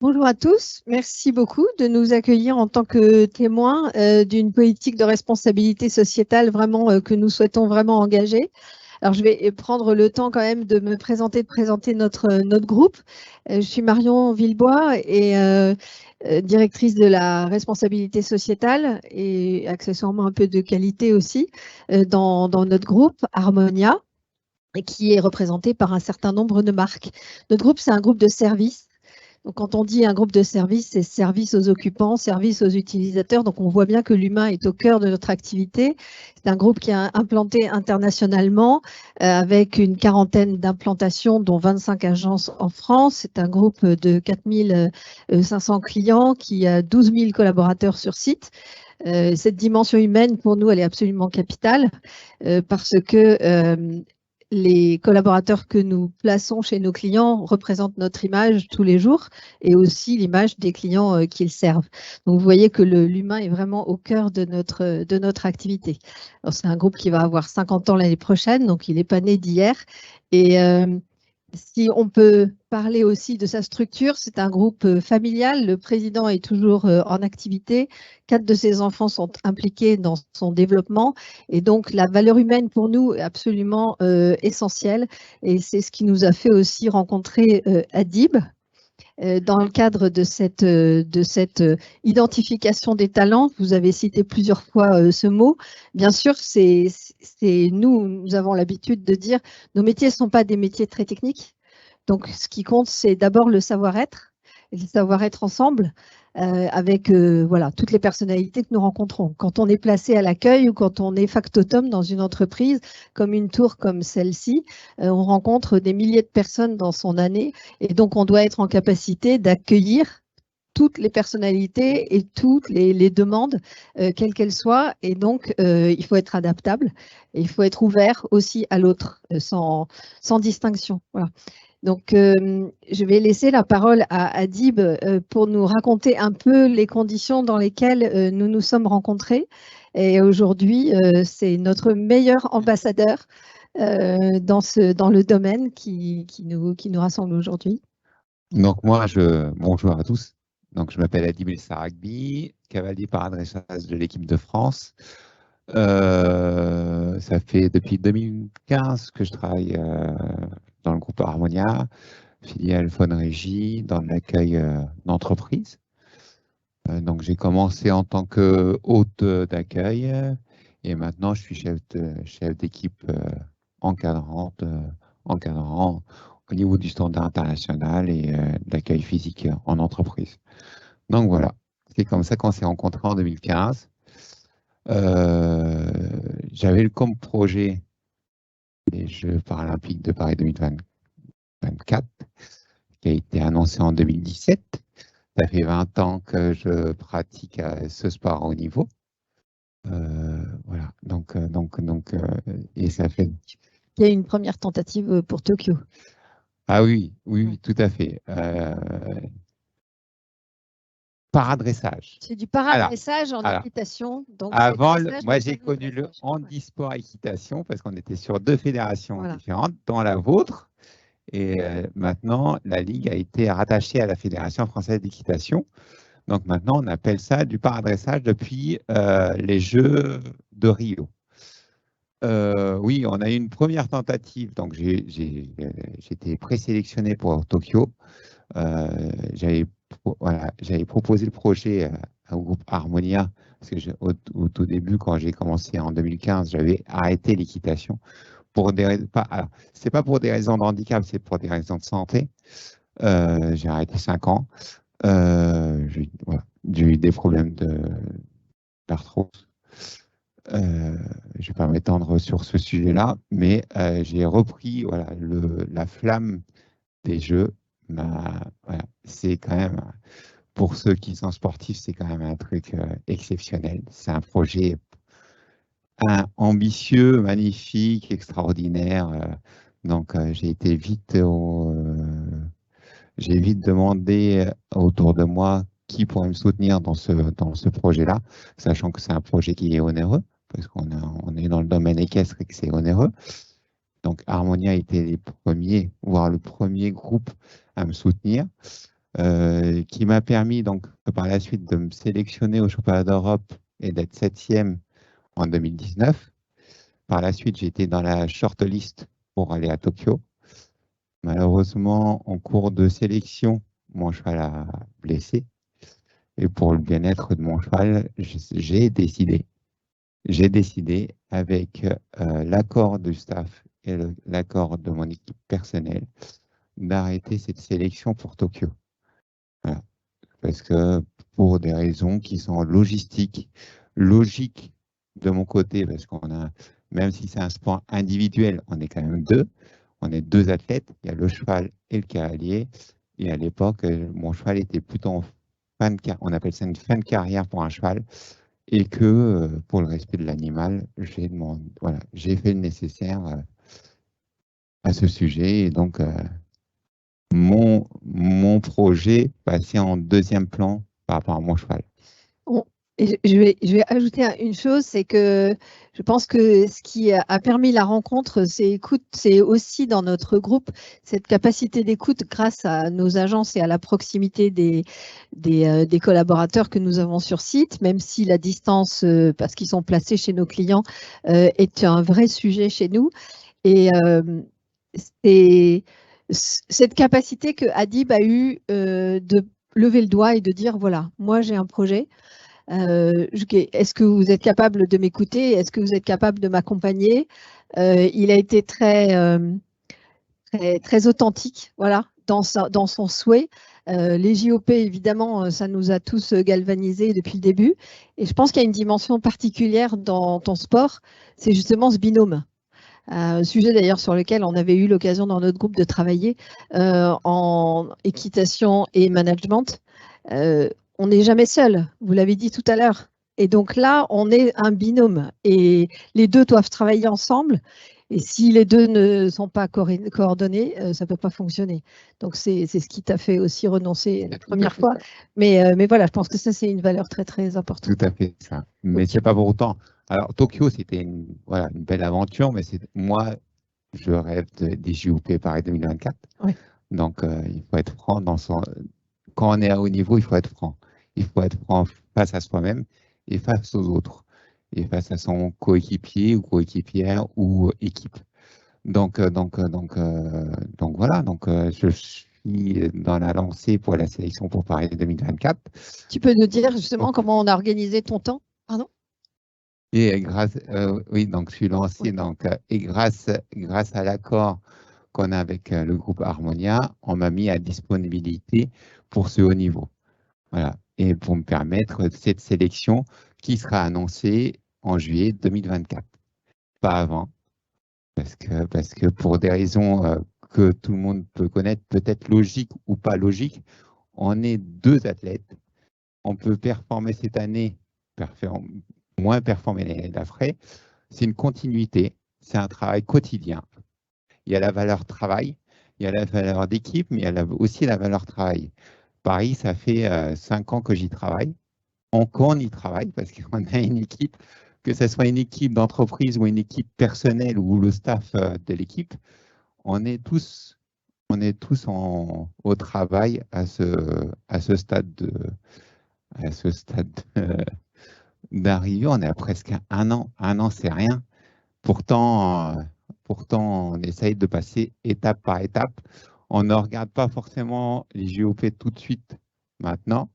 Bonjour à tous, merci beaucoup de nous accueillir en tant que témoins d'une politique de responsabilité sociétale vraiment que nous souhaitons vraiment engager. Alors je vais prendre le temps quand même de me présenter, notre groupe. Je suis Marion Villebois et directrice de la responsabilité sociétale et accessoirement un peu de qualité aussi dans notre groupe Harmonia, et qui est représenté par un certain nombre de marques. Notre groupe, c'est un groupe de services. Donc, quand on dit un groupe de services, c'est service aux occupants, service aux utilisateurs. Donc, on voit bien que l'humain est au cœur de notre activité. C'est un groupe qui est implanté internationalement avec une quarantaine d'implantations, dont 25 agences en France. C'est un groupe de 4500 clients qui a 12 000 collaborateurs sur site. Cette dimension humaine, pour nous, elle est absolument capitale parce que les collaborateurs que nous plaçons chez nos clients représentent notre image tous les jours et aussi l'image des clients qu'ils servent. Donc, vous voyez que l'humain est vraiment au cœur de notre activité. C'est un groupe qui va avoir 50 ans l'année prochaine, donc il n'est pas né d'hier. Et si on peut parler aussi de sa structure, c'est un groupe familial. Le président est toujours en activité. 4 de ses enfants sont impliqués dans son développement. Et donc, la valeur humaine pour nous est absolument essentielle. Et c'est ce qui nous a fait aussi rencontrer Adib. Dans le cadre de cette identification des talents, vous avez cité plusieurs fois ce mot. Bien sûr, nous avons l'habitude de dire nos métiers ne sont pas des métiers très techniques. Donc, ce qui compte, c'est d'abord le savoir-être, et le savoir-être ensemble, avec voilà, toutes les personnalités que nous rencontrons. Quand on est placé à l'accueil ou quand on est factotum dans une entreprise, comme une tour comme celle-ci, on rencontre des milliers de personnes dans son année, et donc on doit être en capacité d'accueillir toutes les personnalités et toutes les demandes, quelles qu'elles soient. Et donc, il faut être adaptable et il faut être ouvert aussi à l'autre, sans distinction. Voilà. Donc, je vais laisser la parole à Adib pour nous raconter un peu les conditions dans lesquelles nous nous sommes rencontrés. Et aujourd'hui, c'est notre meilleur ambassadeur dans le domaine qui nous rassemble aujourd'hui. Donc bonjour à tous. Donc je m'appelle Adib El Saragbi, cavalier paradressage de l'équipe de France. Ça fait depuis 2015 que je travaille dans le groupe Harmonia, filiale Phone Régie, dans l'accueil d'entreprise. Donc j'ai commencé en tant que hôte d'accueil et maintenant je suis chef d'équipe encadrant au niveau du standard international et d'accueil physique en entreprise. Donc voilà, c'est comme ça qu'on s'est rencontrés en 2015. J'avais comme projet les Jeux paralympiques de Paris 2024, qui a été annoncé en 2017. Ça fait 20 ans que je pratique ce sport à haut niveau. Voilà, et ça fait... Il y a une première tentative pour Tokyo. Ah oui, tout à fait. Paradressage. C'est du paradressage en équitation. Donc avant, moi j'ai connu le handisport équitation parce qu'on était sur 2 fédérations différentes, dont la vôtre. Et maintenant, la Ligue a été rattachée à la Fédération française d'équitation. Donc maintenant, on appelle ça du paradressage depuis les Jeux de Rio. Oui, on a eu une première tentative. Donc j'ai été présélectionné pour Tokyo. J'avais proposé le projet au groupe Harmonia, parce que au tout début, quand j'ai commencé en 2015, j'avais arrêté l'équitation. C'est pas pour des raisons de handicap, c'est pour des raisons de santé. J'ai arrêté 5 ans. J'ai eu des problèmes d'arthrose. Je ne vais pas m'étendre sur ce sujet-là, mais j'ai repris la flamme des Jeux. C'est quand même, pour ceux qui sont sportifs, c'est quand même un truc exceptionnel. C'est un projet ambitieux, magnifique, extraordinaire. Donc, j'ai vite demandé autour de moi qui pourrait me soutenir dans ce projet-là, sachant que c'est un projet qui est onéreux, parce qu'on est dans le domaine équestre et que c'est onéreux. Donc, Harmonia était les premiers, voire le premier groupe à me soutenir. qui m'a permis donc par la suite de me sélectionner au championnat d'Europe et d'être 7e en 2019. Par la suite, j'ai été dans la shortlist pour aller à Tokyo. Malheureusement, en cours de sélection, mon cheval a blessé. Et pour le bien-être de mon cheval, j'ai décidé avec l'accord du staff et l'accord de mon équipe personnelle d'arrêter cette sélection pour Tokyo. Voilà. Parce que pour des raisons qui sont logistiques de mon côté, parce qu'on a, même si c'est un sport individuel, on est quand même deux. On est deux athlètes, il y a le cheval et le cavalier. Et à l'époque, mon cheval était plutôt en fin de carrière, on appelle ça une fin de carrière pour un cheval. Et que pour le respect de l'animal, voilà, j'ai fait le nécessaire à ce sujet. Et donc, mon projet passait en deuxième plan par rapport à mon cheval. Et je vais ajouter une chose, c'est que je pense que ce qui a permis la rencontre, c'est aussi dans notre groupe, cette capacité d'écoute grâce à nos agences et à la proximité des collaborateurs que nous avons sur site, même si la distance, parce qu'ils sont placés chez nos clients, est un vrai sujet chez nous. Et c'est cette capacité que Adib a eue de lever le doigt et de dire, voilà, moi j'ai un projet. Est-ce que vous êtes capable de m'écouter? Est-ce que vous êtes capable de m'accompagner? Il a été très authentique, voilà, dans son souhait. Les JOP, évidemment, ça nous a tous galvanisés depuis le début. Et je pense qu'il y a une dimension particulière dans ton sport, c'est justement ce binôme. Un sujet d'ailleurs sur lequel on avait eu l'occasion dans notre groupe de travailler en équitation et management. On n'est jamais seul, vous l'avez dit tout à l'heure. Et donc là, on est un binôme et les deux doivent travailler ensemble. Et si les deux ne sont pas coordonnés, ça ne peut pas fonctionner. Donc c'est ce qui t'a fait aussi renoncer la première fois. Mais voilà, je pense que ça, c'est une valeur très, très importante. Tout à fait ça. Mais ce n'est pas pour autant. Alors, Tokyo, c'était une belle aventure, mais moi, je rêve des JOP Paris 2024. Ouais. Donc, il faut être franc quand on est à haut niveau, il faut être franc. Il faut être franc face à soi-même et face aux autres, et face à son coéquipier ou coéquipière ou équipe. Donc voilà. Donc, je suis dans la lancée pour la sélection pour Paris 2024. Tu peux nous dire justement comment on a organisé ton temps? Pardon? Et oui, donc je suis lancé, et grâce à l'accord qu'on a avec le groupe Harmonia, on m'a mis à disponibilité pour ce haut niveau. Voilà. Et pour me permettre cette sélection qui sera annoncée en juillet 2024. Pas avant, parce que pour des raisons que tout le monde peut connaître, peut-être logiques ou pas logiques, on est deux athlètes. On peut performer cette année, moins performer l'année d'après. C'est une continuité, c'est un travail quotidien. Il y a la valeur travail, il y a la valeur d'équipe, mais il y a aussi la valeur travail. Paris, ça fait 5 ans que j'y travaille. On y travaille parce qu'on a une équipe, que ce soit une équipe d'entreprise ou une équipe personnelle ou le staff de l'équipe, on est tous au travail à ce stade d'arrivée. On est à presque un an. Un an, c'est rien. Pourtant, on essaye de passer étape par étape. On ne regarde pas forcément les JOP tout de suite maintenant.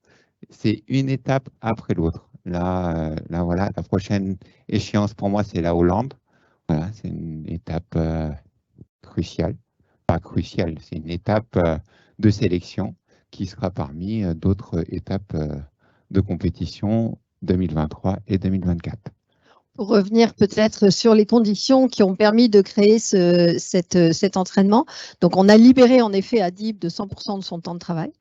C'est une étape après l'autre. Là, voilà, la prochaine échéance pour moi, c'est la Hollande. Voilà, c'est une étape cruciale. Pas cruciale, c'est une étape de sélection qui sera parmi d'autres étapes de compétition 2023 et 2024. Pour revenir peut-être sur les conditions qui ont permis de créer cet entraînement. Donc, on a libéré en effet Adib de 100% de son temps de travail.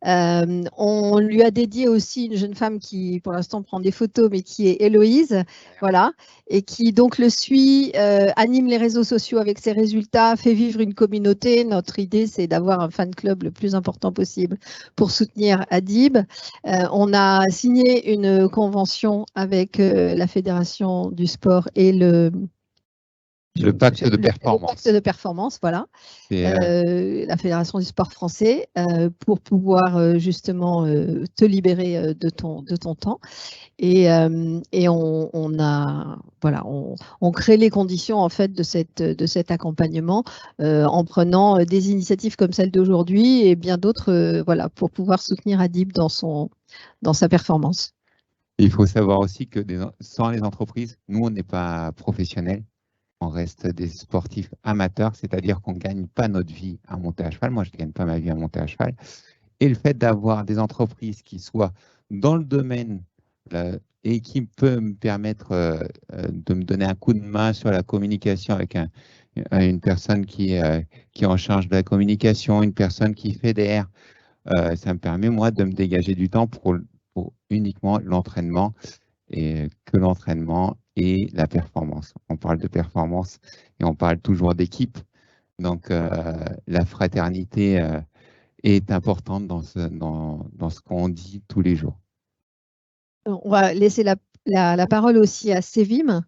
On lui a dédié aussi une jeune femme qui, pour l'instant, prend des photos, mais qui est Héloïse, voilà, et qui donc le suit, anime les réseaux sociaux avec ses résultats, fait vivre une communauté. Notre idée, c'est d'avoir un fan club le plus important possible pour soutenir Adib. On a signé une convention avec la Fédération du sport et Le pacte de performance. Le pacte de performance, voilà. La Fédération du sport français, pour pouvoir justement te libérer de ton temps. Et on crée les conditions en fait de cet accompagnement en prenant des initiatives comme celle d'aujourd'hui et bien d'autres voilà, pour pouvoir soutenir Adib dans sa performance. Il faut savoir aussi que sans les entreprises, nous, on n'est pas professionnels. On reste des sportifs amateurs, c'est-à-dire qu'on ne gagne pas notre vie à monter à cheval. Moi, je ne gagne pas ma vie à monter à cheval. Et le fait d'avoir des entreprises qui soient dans le domaine et qui peut me permettre de me donner un coup de main sur la communication avec une personne qui est en charge de la communication, une personne qui fédère, ça me permet, moi, de me dégager du temps pour uniquement l'entraînement et que l'entraînement et la performance. On parle de performance et on parle toujours d'équipe. Donc, la fraternité est importante dans ce qu'on dit tous les jours. On va laisser la parole aussi à Sévim,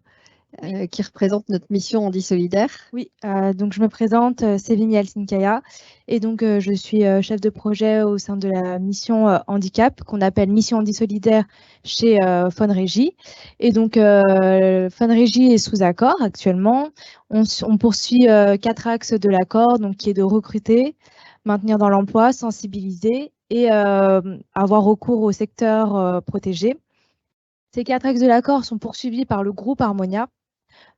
qui représente notre mission Handi Solidaire. Oui, donc je me présente, Sévim Yalcinkaya, et donc je suis chef de projet au sein de la mission handicap, qu'on appelle Mission Handi Solidaire chez Fonrégie. Et donc Fonrégie est sous accord actuellement. On poursuit 4 axes de l'accord, donc qui est de recruter, maintenir dans l'emploi, sensibiliser et avoir recours au secteur protégé. Ces 4 axes de l'accord sont poursuivis par le groupe Harmonia.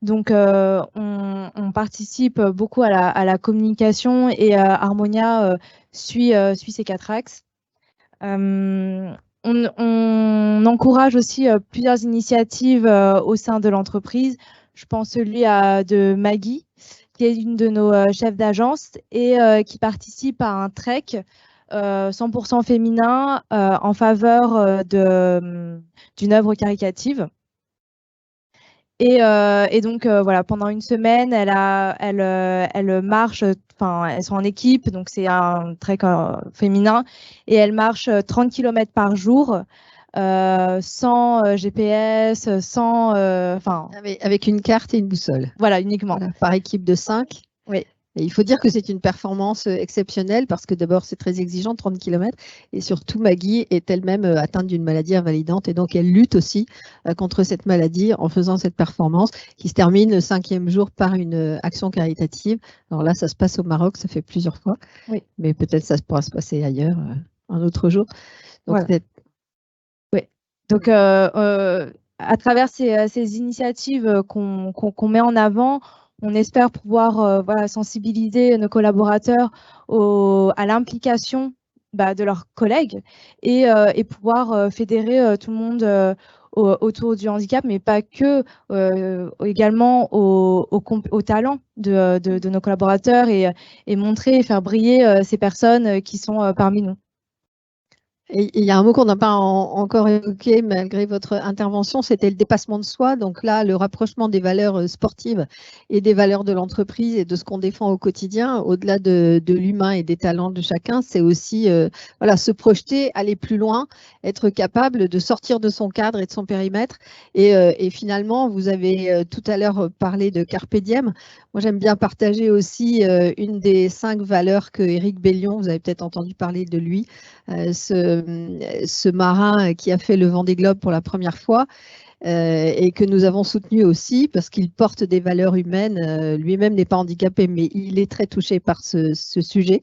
Donc, on participe beaucoup à la communication et Harmonia suit ces 4 axes. On encourage aussi plusieurs initiatives au sein de l'entreprise. Je pense celui de Maggie, qui est une de nos chefs d'agence et qui participe à un trek 100% féminin en faveur d'une œuvre caritative. Et donc, voilà, pendant une semaine, elle marche, enfin, elles sont en équipe, donc c'est un trek féminin, et elle marche 30 km par jour, sans GPS, sans... avec une carte et une boussole. Voilà, uniquement. Voilà, par équipe de 5. Oui. Et il faut dire que c'est une performance exceptionnelle parce que d'abord, c'est très exigeant, 30 km. Et surtout, Maggie est elle-même atteinte d'une maladie invalidante. Et donc, elle lutte aussi contre cette maladie en faisant cette performance qui se termine le 5e jour par une action caritative. Alors là, ça se passe au Maroc, ça fait plusieurs fois. Oui. Mais peut-être ça pourra se passer ailleurs un autre jour. Donc, voilà. Oui. Donc, à travers ces initiatives qu'on met en avant, on espère pouvoir sensibiliser nos collaborateurs à l'implication de leurs collègues et pouvoir fédérer tout le monde autour du handicap, mais pas que, également au talent de nos collaborateurs et montrer et faire briller ces personnes qui sont parmi nous. Et il y a un mot qu'on n'a pas encore évoqué malgré votre intervention, c'était le dépassement de soi. Donc là, le rapprochement des valeurs sportives et des valeurs de l'entreprise et de ce qu'on défend au quotidien, au-delà de l'humain et des talents de chacun, c'est aussi se projeter, aller plus loin, être capable de sortir de son cadre et de son périmètre. Et finalement, vous avez tout à l'heure parlé de Carpe Diem. Moi, j'aime bien partager aussi une des 5 valeurs que Éric Bellion, vous avez peut-être entendu parler de lui, ce marin qui a fait le Vendée Globe pour la première fois et que nous avons soutenu aussi parce qu'il porte des valeurs humaines. Lui-même n'est pas handicapé, mais il est très touché par ce sujet.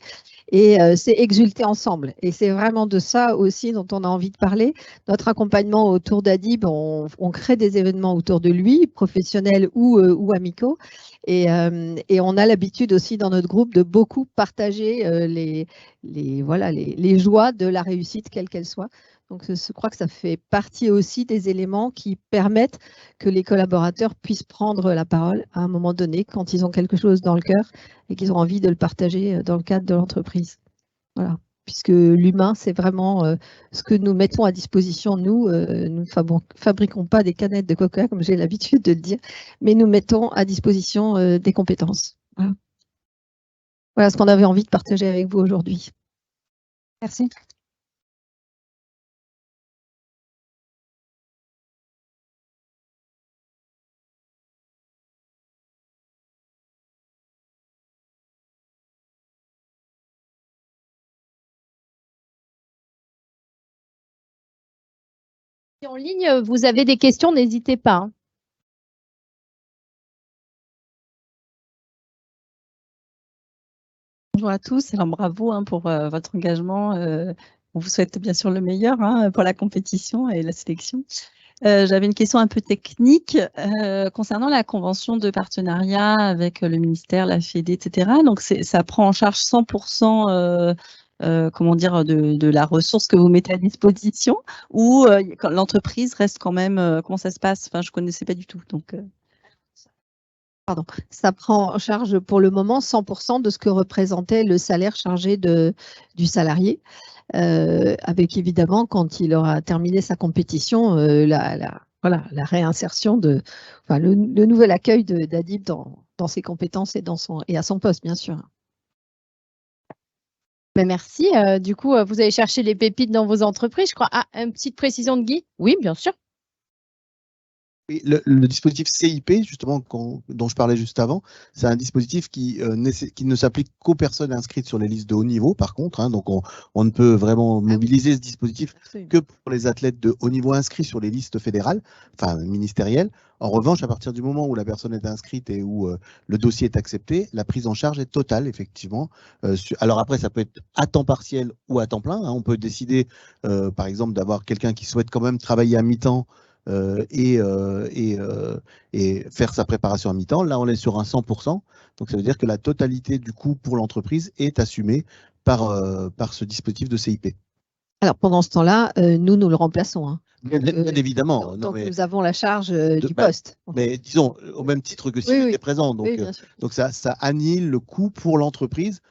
Et c'est exulter ensemble. Et c'est vraiment de ça aussi dont on a envie de parler. Notre accompagnement autour d'Adib, on crée des événements autour de lui, professionnels ou amicaux. Et on a l'habitude aussi dans notre groupe de beaucoup partager les joies de la réussite, quelle qu'elle soit. Donc, je crois que ça fait partie aussi des éléments qui permettent que les collaborateurs puissent prendre la parole à un moment donné quand ils ont quelque chose dans le cœur et qu'ils ont envie de le partager dans le cadre de l'entreprise. Voilà. Puisque l'humain, c'est vraiment ce que nous mettons à disposition. Nous ne fabriquons pas des canettes de coca, comme j'ai l'habitude de le dire, mais nous mettons à disposition des compétences. Voilà. Voilà ce qu'on avait envie de partager avec vous aujourd'hui. Merci. En ligne, vous avez des questions, n'hésitez pas. Hein. Bonjour à tous, alors bravo pour votre engagement. On vous souhaite bien sûr le meilleur pour la compétition et la sélection. J'avais une question un peu technique concernant la convention de partenariat avec le ministère, la Fédé, etc. Donc ça prend en charge 100% comment dire, de la ressource que vous mettez à disposition, ou l'entreprise reste quand même, comment ça se passe? Enfin, je ne connaissais pas du tout. Donc, Pardon, ça prend en charge pour le moment 100% de ce que représentait le salaire chargé du salarié, avec évidemment, quand il aura terminé sa compétition, la réinsertion le nouvel accueil d'Adib dans ses compétences et à son poste, bien sûr. Ben merci. Du coup, vous allez chercher les pépites dans vos entreprises, je crois. Ah, une petite précision de Guy? Oui, bien sûr. Le dispositif CIP, justement, dont je parlais juste avant, c'est un dispositif qui ne s'applique qu'aux personnes inscrites sur les listes de haut niveau, par contre. Donc, on ne peut vraiment mobiliser ce dispositif que pour les athlètes de haut niveau inscrits sur les listes fédérales, enfin ministérielles. En revanche, à partir du moment où la personne est inscrite et où le dossier est accepté, la prise en charge est totale, effectivement. Alors après, ça peut être à temps partiel ou à temps plein. On peut décider, par exemple, d'avoir quelqu'un qui souhaite quand même travailler à mi-temps et faire sa préparation à mi-temps. Là, on est sur un 100%. Donc, ça veut dire que la totalité du coût pour l'entreprise est assumée par ce dispositif de CIP. Alors, pendant ce temps-là, nous le remplaçons. Hein. Bien évidemment. Donc, nous avons la charge du poste. Mais disons, au même titre que s'il était présent. Donc, donc ça annule le coût pour l'entreprise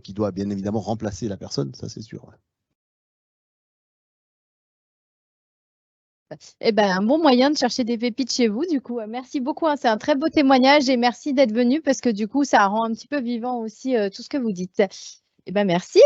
qui doit bien évidemment remplacer la personne, ça c'est sûr. Eh ben, un bon moyen de chercher des pépites chez vous, du coup. Merci beaucoup, hein. C'est un très beau témoignage et merci d'être venu parce que du coup, ça rend un petit peu vivant aussi tout ce que vous dites. Eh ben, merci.